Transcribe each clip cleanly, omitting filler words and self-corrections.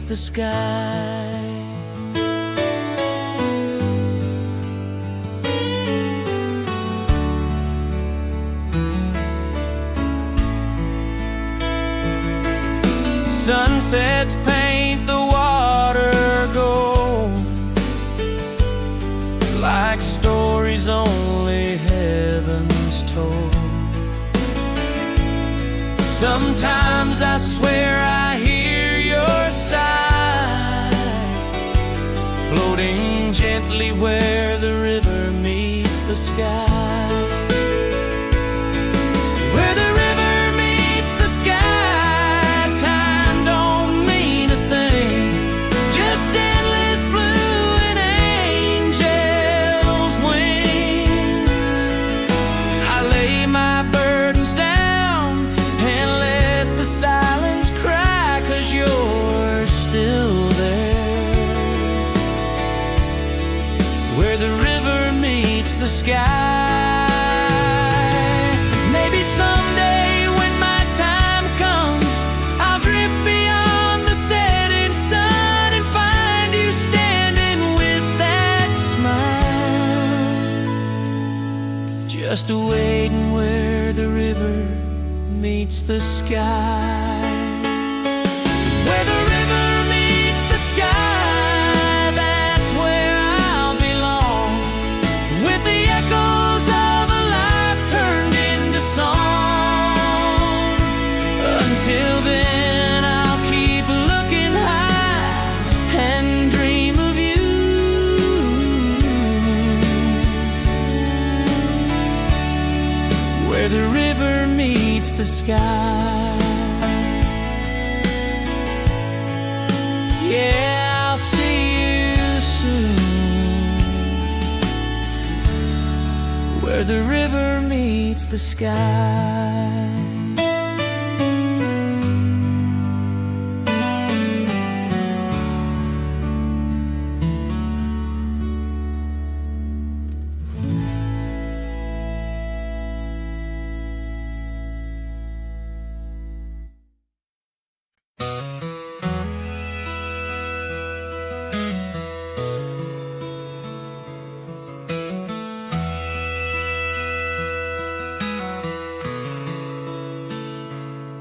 the sky. Sunsets paint the water gold, like stories only heaven's told. Sometimes I swear I hear your sigh, floating gently where the river meets the sky. Where the river meets the sky, time don't mean a thing, just endless blue and angels' wings. I lay my burdens down and let the silence cry, 'cause you're still there. Where the river meets the sky. Maybe someday when my time comes, I'll drift beyond the setting sun and find you standing with that smile, just waiting where the river meets the sky. Where the river meets the sky, that's where I'll belong, with the echoes of a life turned into song. Until then, I'll keep looking high and dream of you. Where the river meets the sky. Yeah, I'll see you soon. Where the river meets the sky.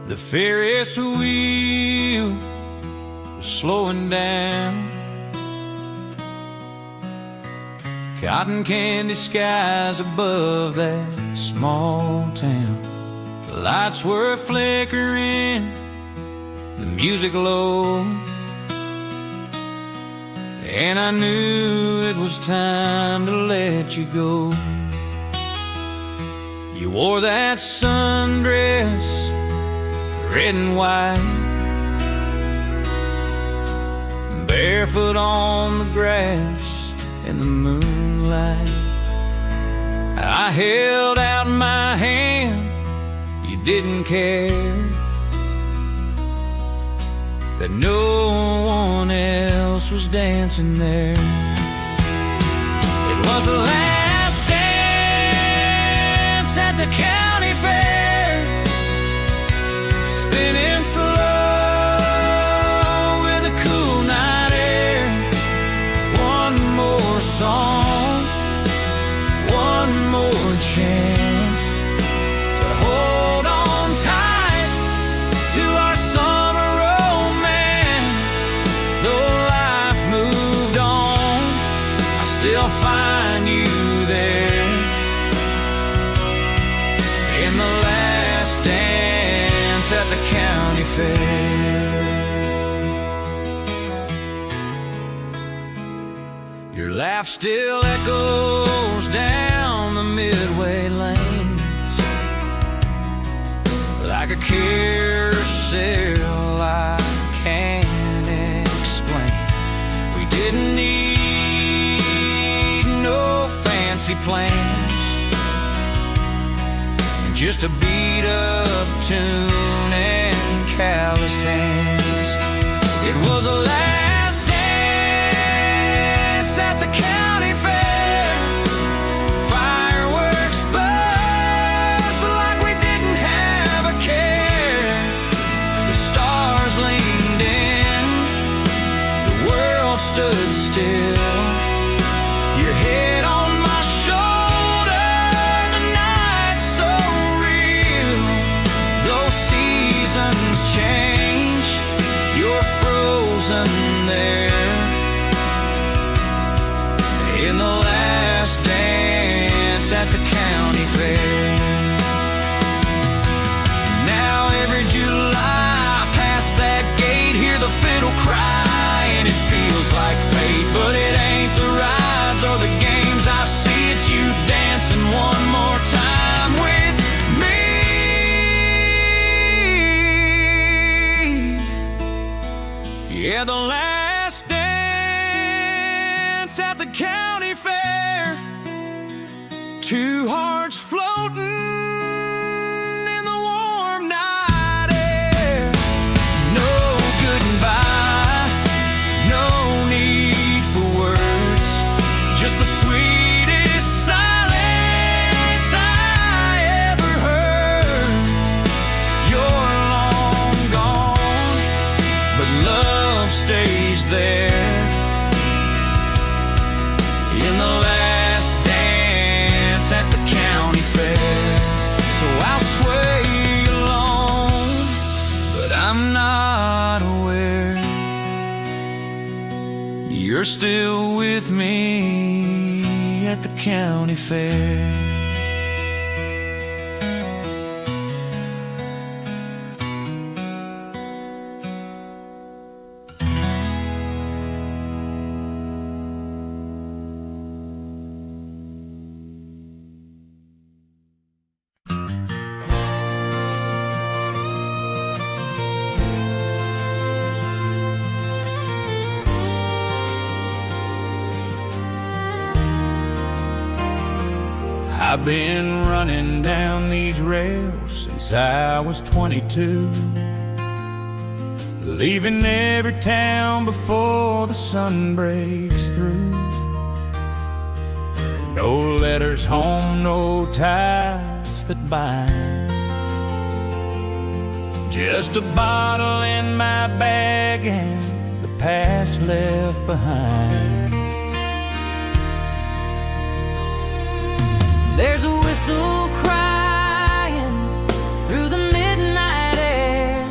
The Ferris wheel was slowing down, cotton candy skies above that small town. The lights were flickering, the music low, and I knew it was time to let you go. You wore that sundress, red and white, barefoot on the grass in the moonlight. I held out my hand, you didn't care that no one else was dancing there. It was the last dance at the county fair, spinning slow with a cool night air. One more song, one more chance to hold on tight to our summer romance. Though life moved on, I still find you there in the last dance at the county fair. Your laugh still echoes down the midway lanes like a carousel I can't explain. We didn't need no fancy plans, just a beat up tune and calloused hands. It was a last dance at the county fair, fireworks buzzed like we didn't have a care. The stars leaned in Yeah, the last dance at the county fair, two hearts floating in the warm night air. No goodbye, no need for words, just the sweetest silence I ever heard. You're long gone, but love stays there. In the last dance at the county fair, so I'll sway along, but I'm not aware you're still with me at the county fair. I've been running down these rails since I was 22, leaving every town before the sun breaks through. No letters home, no ties that bind, just a bottle in my bag and the past left behind. There's a whistle crying through the midnight air.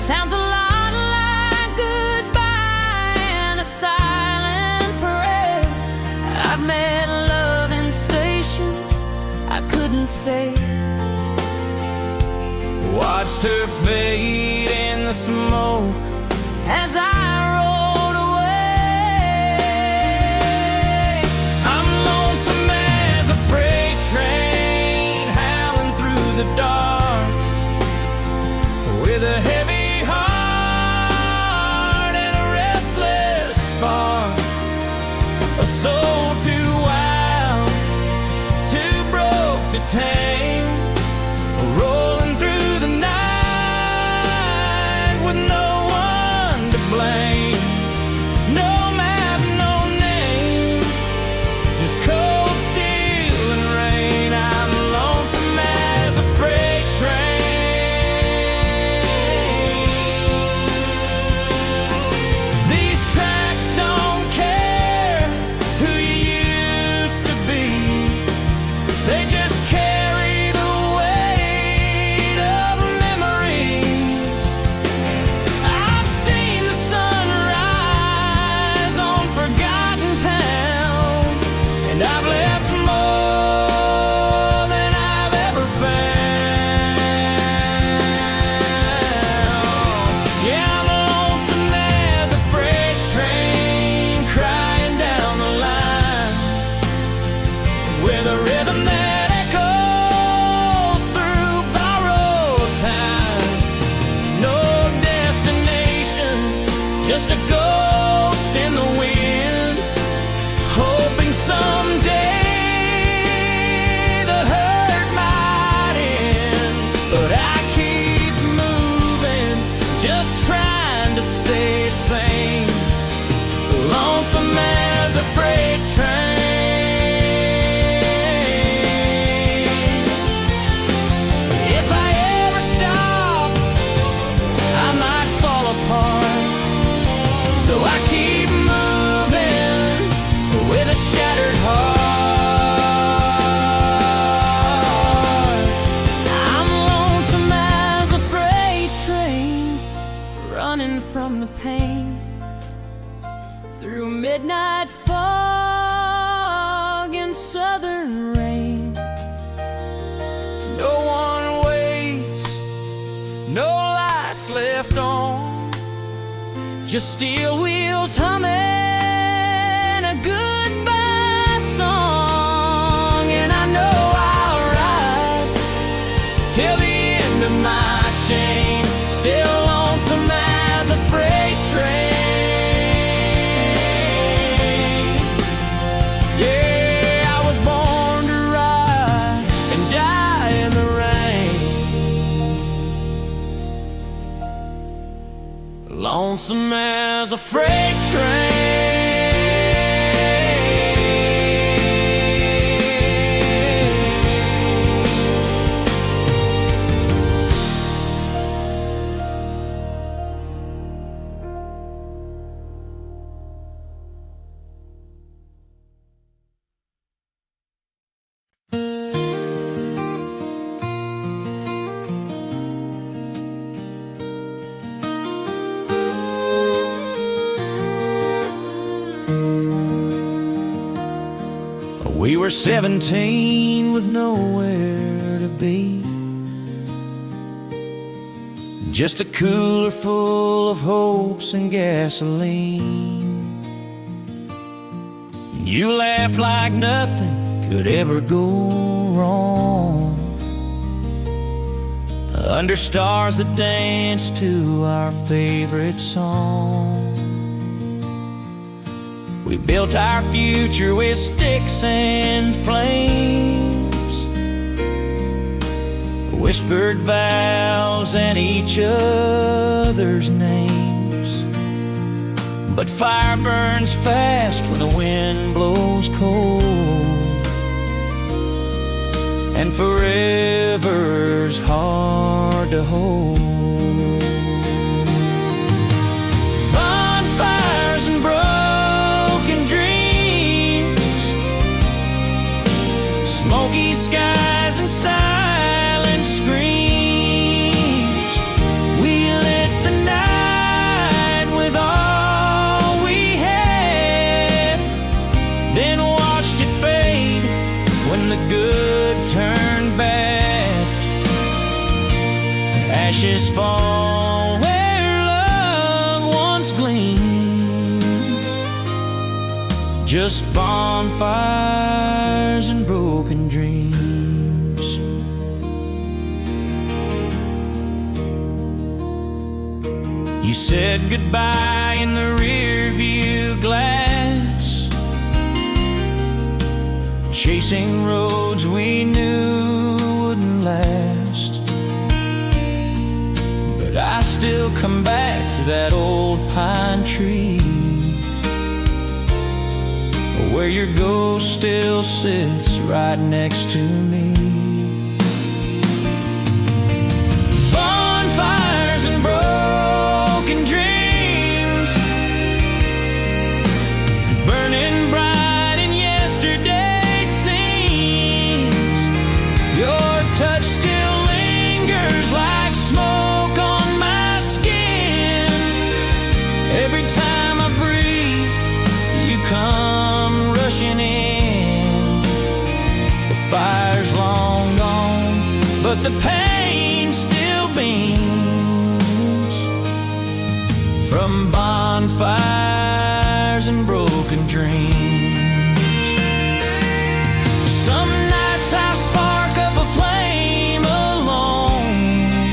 Sounds a lot like goodbye and a silent prayer. I've met love in stations I couldn't stay. Watched her fade in the smoke As I rolled away, I'm lonesome as a freight train howling through the dark, with a heavy heart and a restless spark, a soul too wild, too broke to tame, rolling through the night with no one to blame. No map, no name, just cold steel and rain. I'm lonesome as a freight train. These tracks don't care who you used to be, they just carry the weight of memories. I've seen the sunrise on forgotten towns, and I've left more than I've ever found. Yeah, I'm lonesome as a freight train crying down the line, with a rhythm that echoes through borrowed time. No destination, just a ghost in the wind, hoping someday the hurt might end. But I keep moving, just trying to stay sane, lonesome as a freight train. If I ever stop, I might fall apart, so I keep moving with a shattered heart. I'm lonesome as a freight train, running from the pain through midnight fog and southern rain. No one waits, no lights left on, just steel wheels humming a goodbye song. And I know I'll ride till the end of my chain, still lonesome as a freight train. lonesome as a freight train. We were 17 with nowhere to be, just a cooler full of hopes and gasoline. You laughed like nothing could ever go wrong, under stars that danced to our favorite song. We built our future with sticks and flames, whispered vows and each other's names. But fire burns fast when the wind blows cold, and forever's hard to hold. Bonfires and smoky skies and silent screams. We lit the night with all we had, then watched it fade when the good turned bad. Ashes fall where love once gleamed, just bonfires and broken dreams. You said goodbye in the rear view glass, chasing roads we knew wouldn't last. But I still come back to that old pine tree, where your ghost still sits right next to me. Bonfires and broken dreams, burning bright in yesterday's scenes. Your touch still lingers like smoke on my skin. Every time I breathe, you come rushing in. The fire's long gone, but the pain still beams from bonfires and broken dreams. Some nights I spark up a flame alone,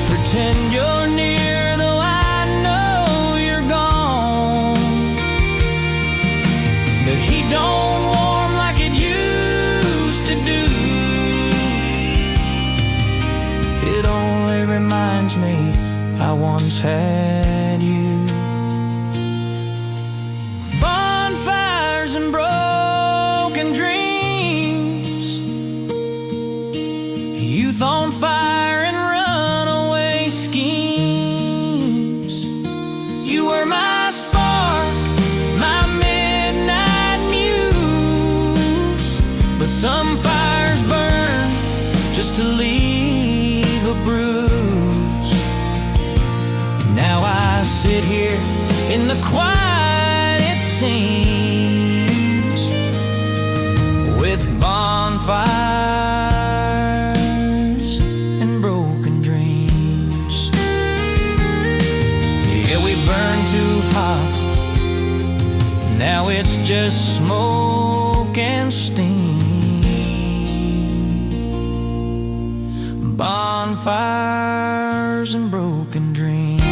pretend you're near though I know you're gone. The heat don't warm like it used to do. It only reminds me I once had you. Bonfires and broken dreams, youth on fire and runaway schemes. You were my spark, my midnight muse. But some fires burn just to leave a bruise. Now I sit here in the quiet, it seems, with bonfires and broken dreams. Yeah, we burned too hot, now it's just smoke and steam. Bonfires and broken dreams.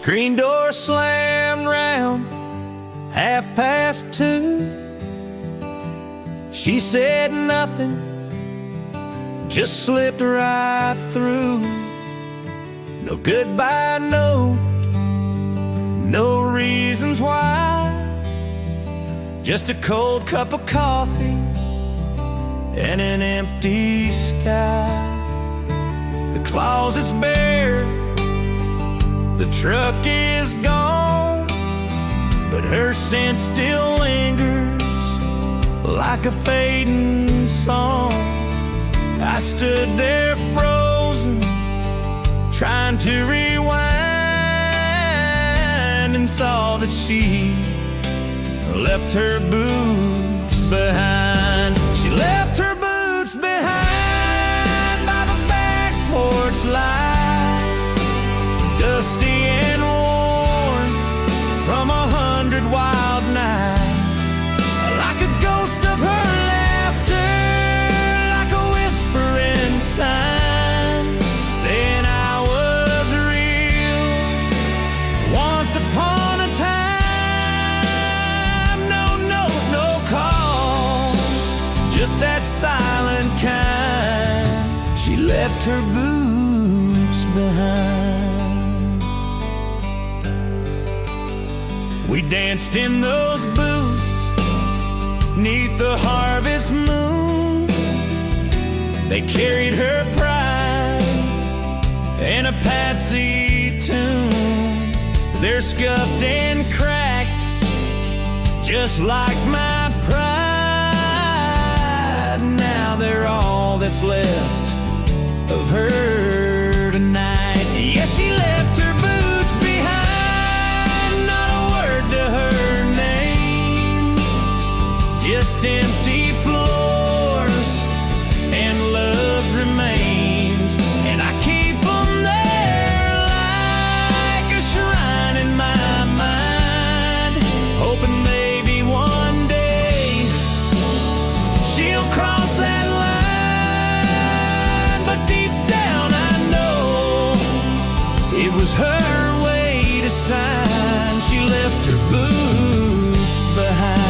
Screen door slammed round 2:30. She said nothing, just slipped right through. No goodbye note, no reasons why, just a cold cup of coffee and an empty sky. The closet's bare, the truck is gone, but her scent still lingers like a fading song. I stood there frozen, trying to rewind, and saw that she left her boots behind. She left her boots behind by the back porch light, dusty and worn from 100 wild nights, like a ghost of her laughter, like a whispering sign, saying I was real once upon a time. No note, no call, just that silent kind. She left her boots behind. We danced in those boots 'neath the harvest moon. They carried her pride and a Patsy tune. They're scuffed and cracked, just like my pride. Now they're all that's left of her tonight. Yes, she left her boots behind, not a word to her name, just empty floors and love's remains. And I keep them there like a shrine in my mind, hoping maybe one day she'll cross that line. But deep down I know it was her way to sign. She left her boots behind.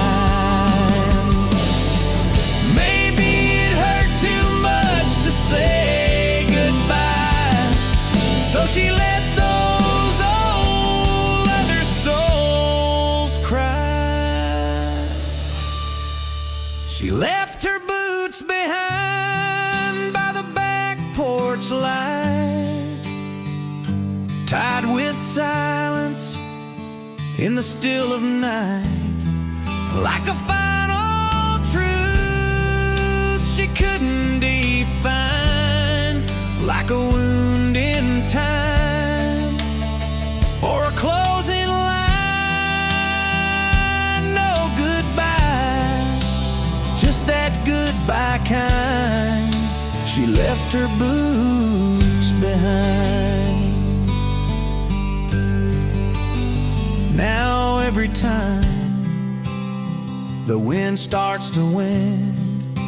Maybe it hurt too much to say goodbye, so she let those old leather soles cry. She left her boots behind by the back porch light, tied with silence in the still of night, like a final truth she couldn't define, like a wound in time or a closing line. No goodbye, just that goodbye kind. She left her boots behind. Now every time the wind starts to wind,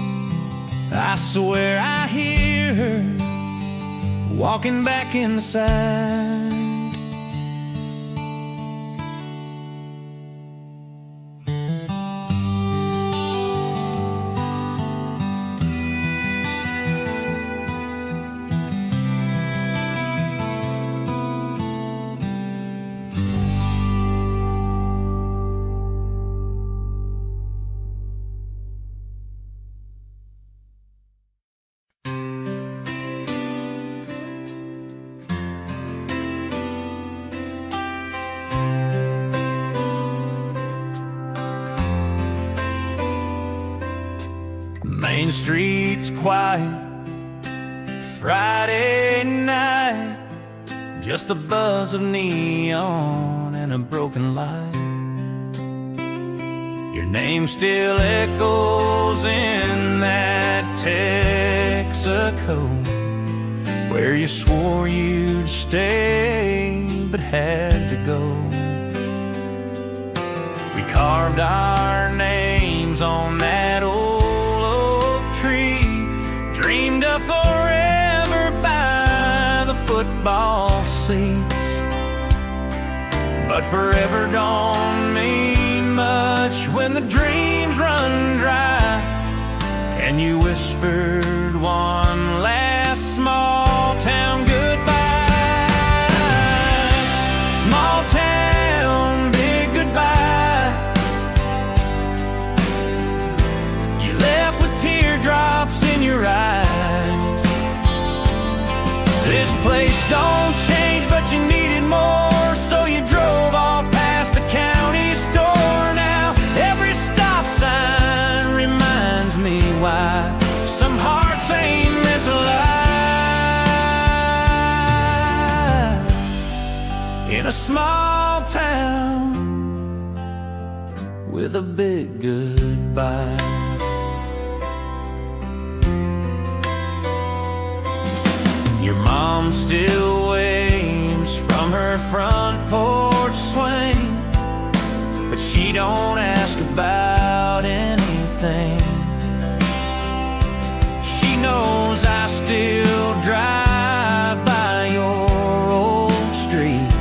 I swear I hear her walking back inside. Main Street's quiet, Friday night, just a buzz of neon and a broken light. Your name still echoes in that Texaco, where you swore you'd stay but had to go. We carved our names on that old oak tree, dreamed of forever by the football seats. but forever don't mean much when the dreams run dry and you whispered one last small town goodbye. Small town, big goodbye. You left with teardrops in your eyes. This place don't change, but you needed more, so you drove off past the county store. Now every stop sign reminds me why some hearts ain't meant to lie. In a small town with a big goodbye. Your mom still waves from her front porch swing, but she don't ask about anything. She knows I still drive by your old street,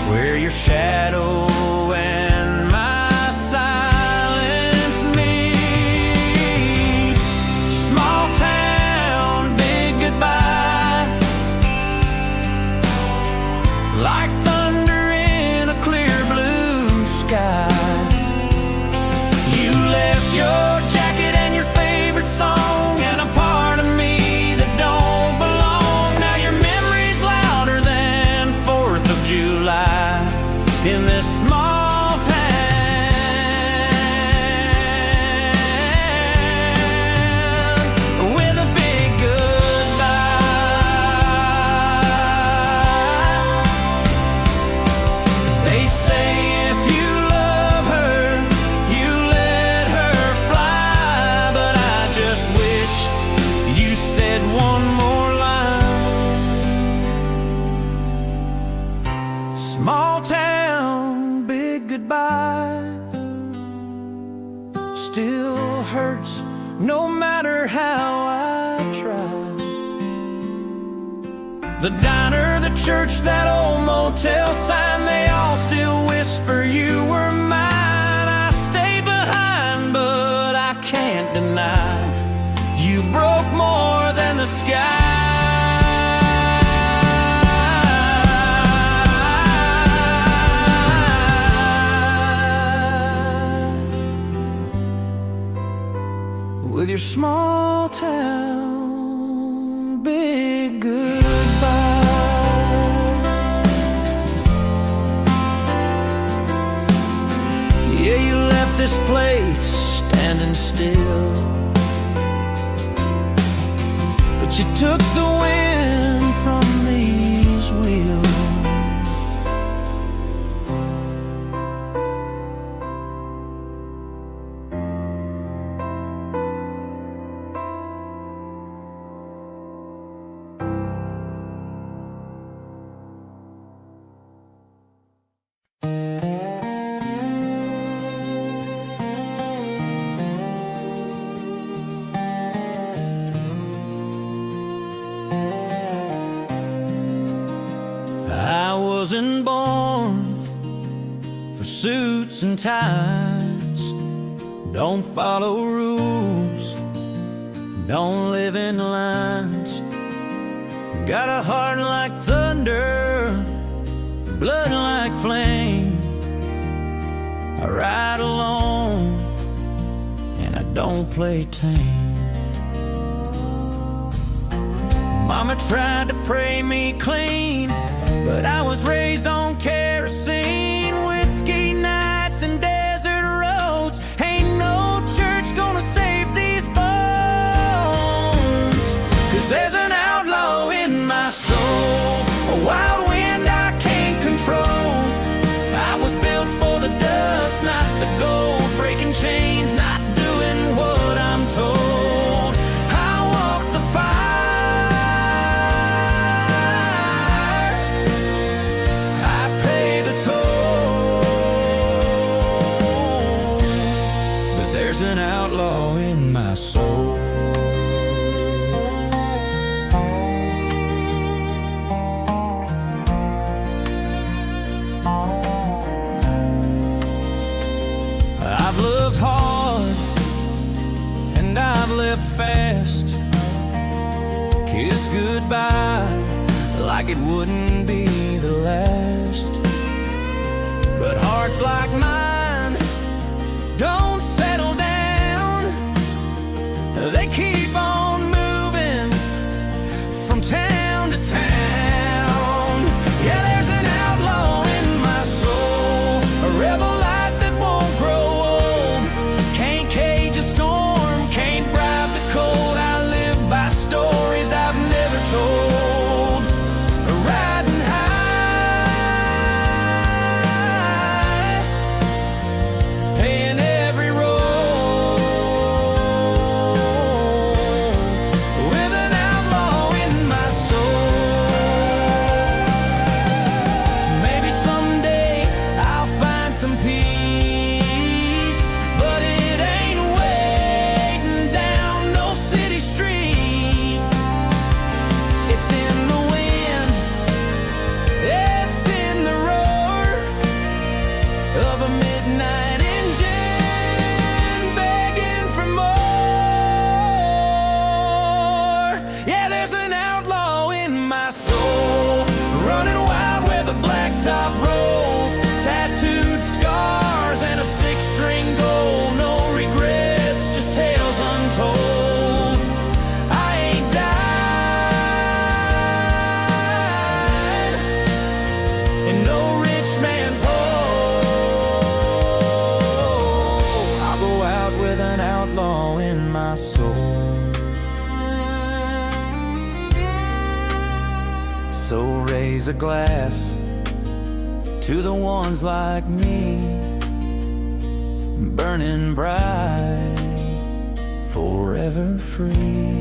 where your shadow and my silence meet. Small town, big goodbye. Like thunder in a clear blue sky. You left your jacket and your favorite song and a part of me that don't belong. Now your memory's louder than 4th of July in this small town with a big goodbye. They say if you love her, you let her fly, but I just wish you said one more line. Small town, big goodbye, still hurts no matter how I try. The diner, the church, that old motel sign, they all still whisper you were mine. I stayed behind, but I can't deny you broke more than the sky. With your small town, big goodbye. Yeah, you left this place standing still, but you took the wind from these wheels. I wasn't born for suits and ties. Don't follow rules, don't live in lines. Got a heart like thunder, blood like flame. I ride alone and I don't play tame. Mama tried to pray me clean, but I was raised on kerosene, whiskey nights and desert roads. Ain't no church gonna save these bones, 'cause there's an outlaw in my soul, a wild wind I can't control. I was built for the dust, not the gold, breaking chains, not doing what I'm told. I walk the fire, I pay the toll, but there's an outlaw in my soul. kiss goodbye like it wouldn't be the last. But hearts like mine don't settle down. They keep on moving from town to town. Yeah, there's an outlaw in my soul, a rebel light that won't grow old. Can't cage a storm, can't bribe the cold. I live by stories I've never told. Riding high, paying every roll, with an outlaw in my soul. Maybe someday I'll find some peace, but it ain't waiting down no city street. It's in the wind, it's in the roar of a midnight engine begging for more. Yeah, there's an outlaw in my soul, running wild where the blacktop rolls. Tattooed scars and a six-string goal. No regrets, just tales untold. I ain't died in no rich man's hole. I'll go out with an outlaw in my soul. So raise a glass to the ones like me, burning bright, forever free.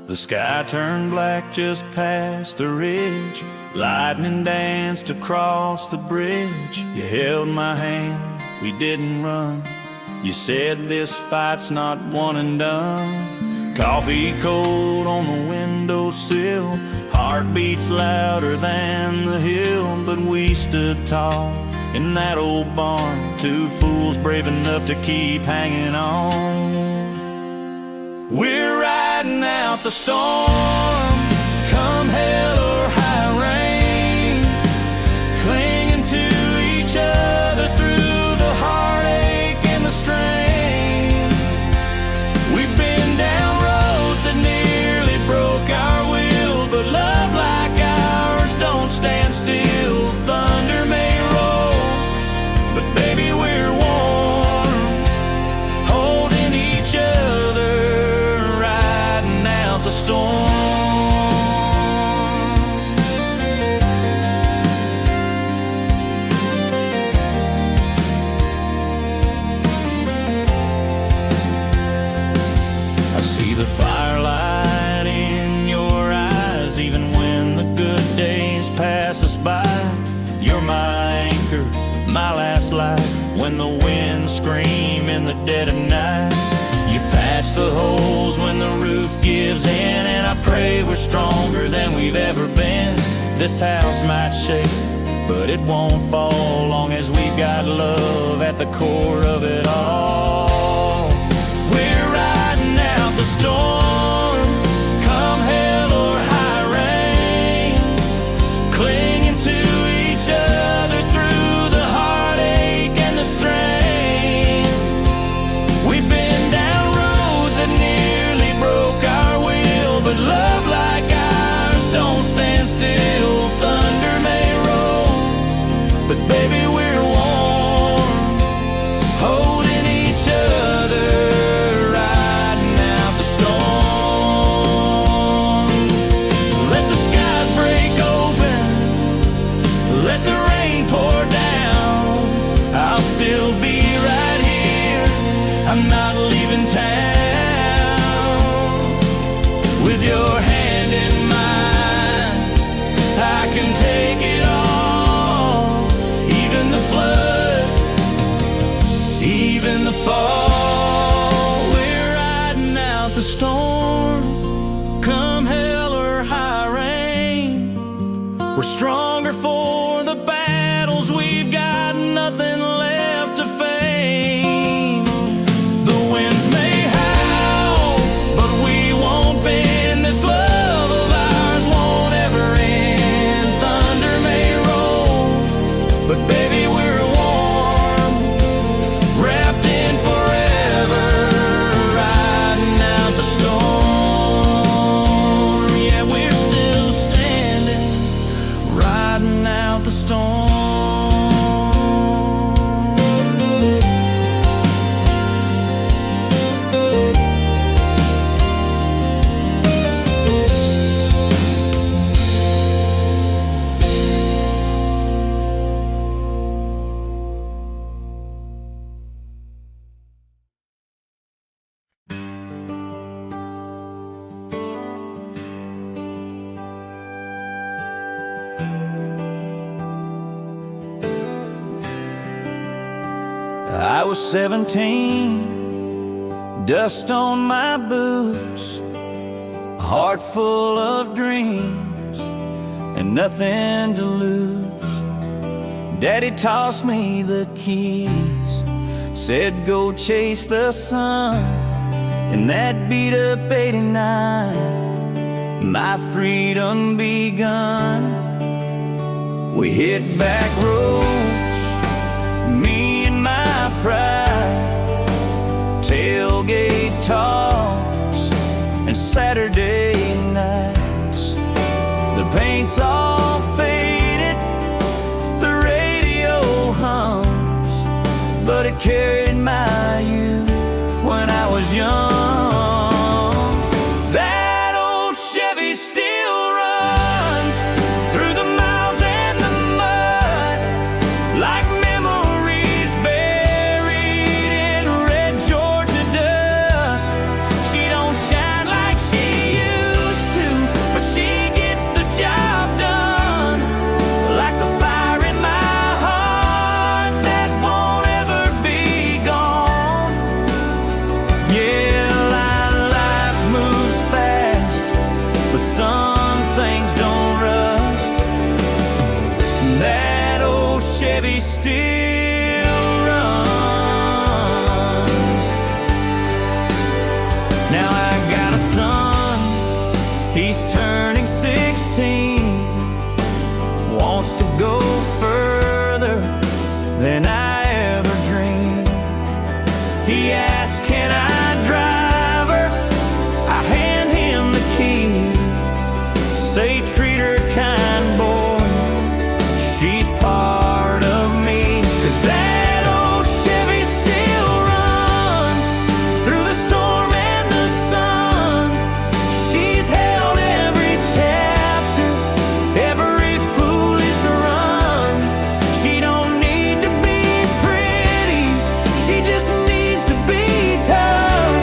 The sky turned black just past the ridge. Lightning danced across the bridge. You held my hand, we didn't run. You said this fight's not one and done. Coffee cold on the windowsill, heartbeats louder than the hill. But we stood tall in that old barn, two fools brave enough to keep hanging on. We're riding out the storm, come hell or high rain, clinging to each other through the heartache and the strain. We've been down roads that nearly broke our will, but love like ours don't stand still. Thunder may roll, but baby we're warm, holding each other, the storm. I see the firelight in your eyes, even when the good days pass us by. You're my anchor, my last light, when the winds scream in the dead of night. You patch the holes when the roof gives in, and I pray we're stronger than we've ever been. This house might shake, but it won't fall, long as we've got love at the core of it all. We're riding out the storm, come hell or high rain, clinging to each other through the heartache and the strain. We've been down roads that nearly broke our will, but love like ours don't stand still. Thunder may roll, but baby we're warm, holding each other, riding out the storm. Let the skies break open, let the rain pour down, I'll still be right here, I'm not leaving town. With your hand was 17, dust on my boots, a heart full of dreams and nothing to lose. Daddy tossed me the keys, said go chase the sun. In that beat up 89, my freedom begun. We hit back roads, me and my pride, tailgate talks and Saturday nights. The paint's all faded, the radio hums, but it carried my youth when I was young. That old Chevy still runs through the miles and the mud, like memories buried in red Georgia dust. She don't shine like she used to, but she gets the job done, like the fire in my heart that won't ever be gone. Yeah, life moves fast, but some things don't rust. That old Chevy still runs. Now I got a son, he's turning 16, wants to go further than I ever dreamed. He asks, can I drive her? I hand him the key, say treat her kind, boy, she's part of me. 'Cause that old Chevy still runs through the storm and the sun. She's held every chapter, every foolish run. She don't need to be pretty, she just needs to be tough.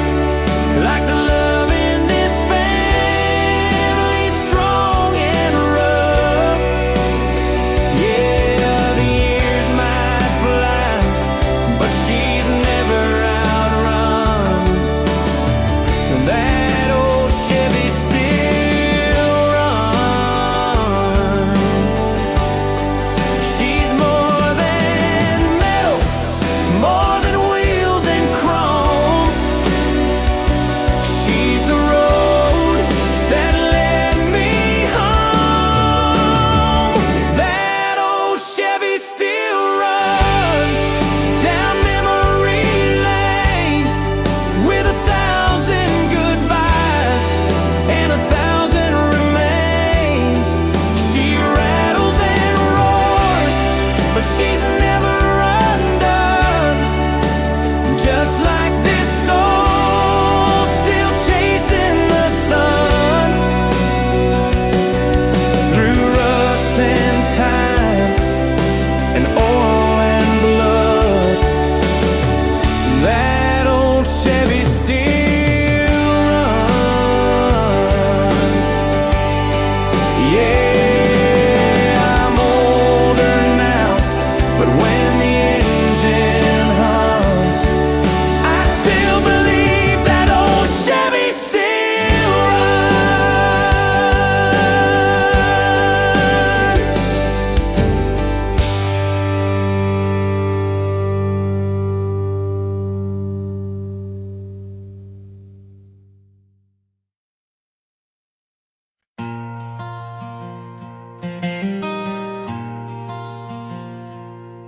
Like the love in this family, strong and rough. Yeah, the years might fly, but she's never outrun. That old Chevy still runs. She's more than metal, more than wheels and chrome. She's the road that led me home. That old Chevy still runs down memory lane with 1,000 goodbyes and 1,000 remains. She rattles and roars, but she's never undone. Just like this soul still chasing the sun, through rust and time and oil and blood. That old Chevy still runs. Yeah, I'm older now, but when the engine hums, I still believe that old Chevy still runs.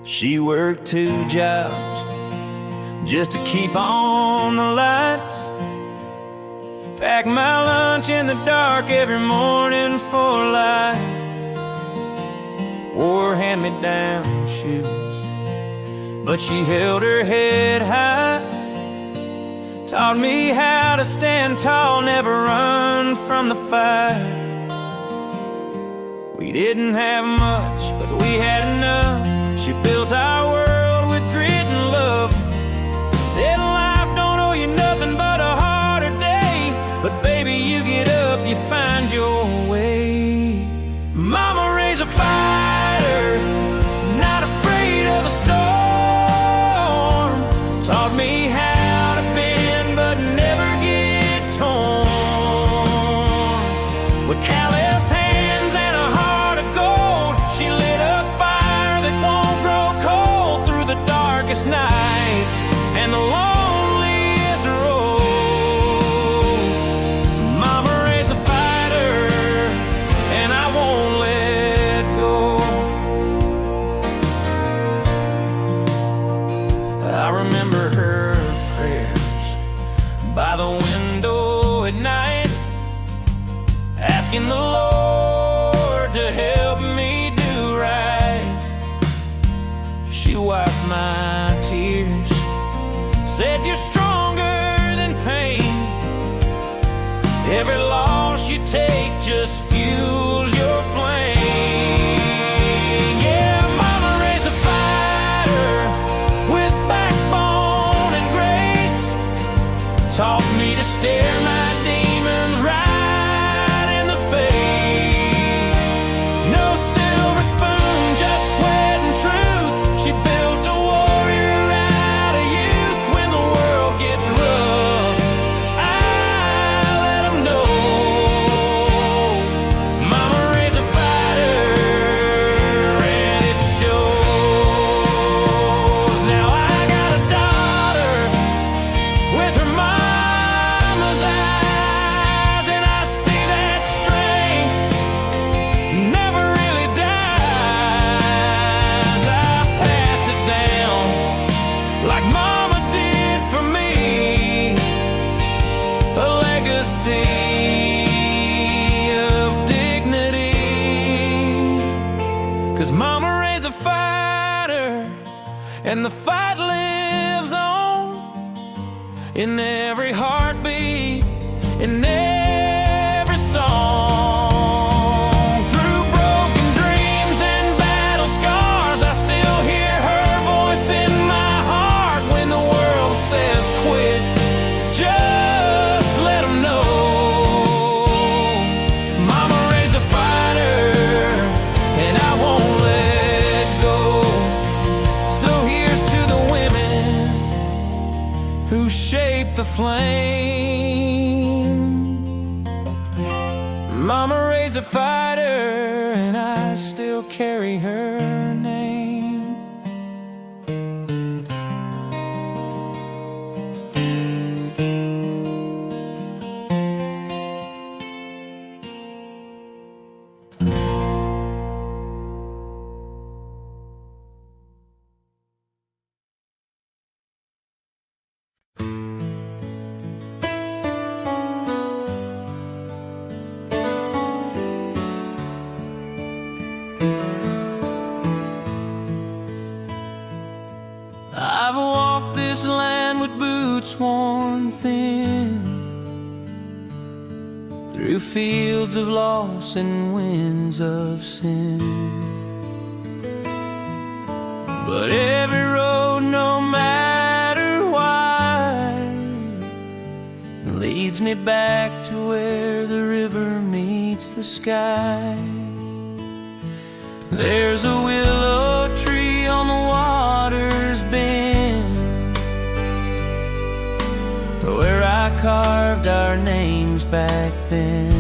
She worked 2 jobs just to keep on the lights. Pack my lunch in the dark every morning for light. Wore hand-me-down shoes, but she held her head high. Taught me how to stand tall, never run from the fire. We didn't have much, but we had enough. She built our world with grit and love. Said life don't owe you nothing but a harder day, but baby, you get up, you find your way. Mama raised a fighter, not afraid of the storm. With calloused hands and a heart of gold, she lit a fire that won't grow cold through the darkest nights and the loneliest roads. Mama raised a fighter, and I won't let go. I remember her prayers by the window at night, asking the Lord to help me do right. She wiped my tears, said you're stronger than pain. Every loss you take just fuels your flame. Yeah, Mama raised a fighter with backbone and grace, taught me to stare my demons right in the face. No silver spoon, just sweat and truth. She built a warrior out of youth. When the world gets rough, I let them know. Mama raised a fighter, and it shows. Now I got a daughter with her mama's eyes, and I see that strength never really dies. I pass it down like mama did for me, a legacy of dignity. 'Cause mama raised a fighter, and the fight lives on in every heartbeat, in every song. Through broken dreams and battle scars, I still hear her voice in my heart. When the world says quit, just let them know. Mama raised a fighter, and I won't let go. So here's to the women who shaped the flame. Mama raised a fighter, and I still carry her name. I've walked this land with boots worn thin, through fields of loss and winds of sin. But every road, no matter wide, leads me back to where the river meets the sky. There's a willow tree on the water's bend, where I carved our names back then.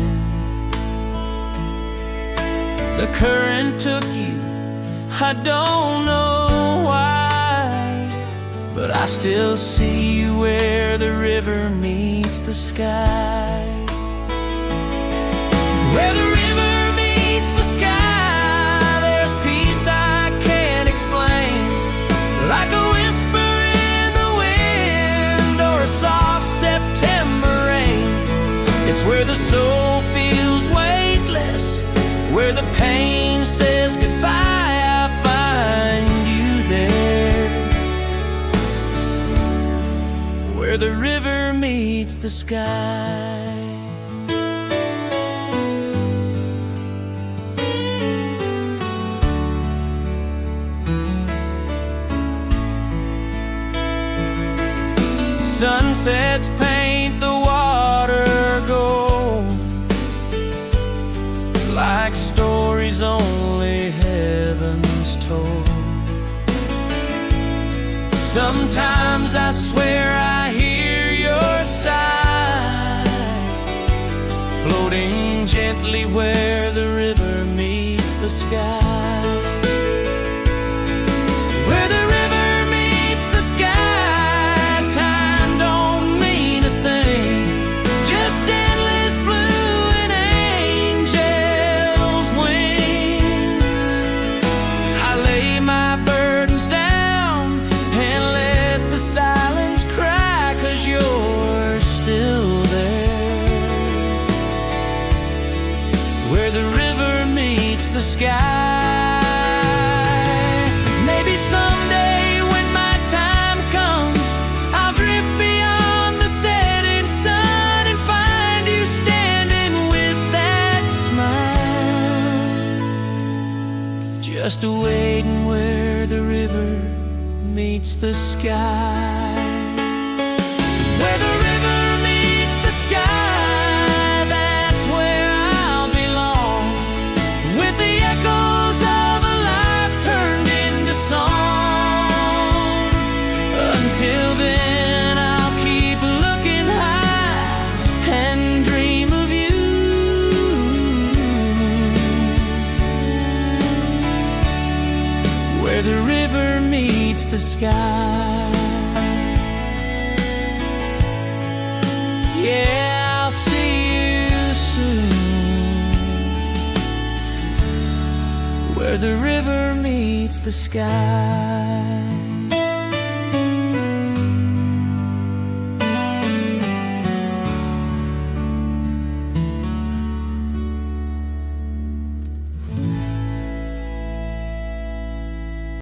The current took you, I don't know why, but I still see you where the river meets the sky. Where the river meets the sky, there's peace I can't explain, like a whisper in the wind or a soft September rain. It's where the soul feels weightless, where the pain says goodbye. I find you there, where the river meets the sky. Sunsets paint the water gold, like stories only heaven's told. Sometimes I swear I hear your sigh, floating gently gently where the river meets the sky. Where the river meets the sky, time don't mean a thing, just endless blue and angels' wings. I lay my burdens down and let the silence cry, 'cause you're still there. Where the river meets the sky. Maybe someday when my time comes, I'll drift beyond the setting sun and find you standing with that smile, just waiting where the river meets the sky. Where the river meets the sky, that's where I'll belong, with the echoes of a life turned into song. Until then, I'll keep looking high and dream of you. Where the river meets the sky. Yeah, I'll see you soon. Where the river meets the sky.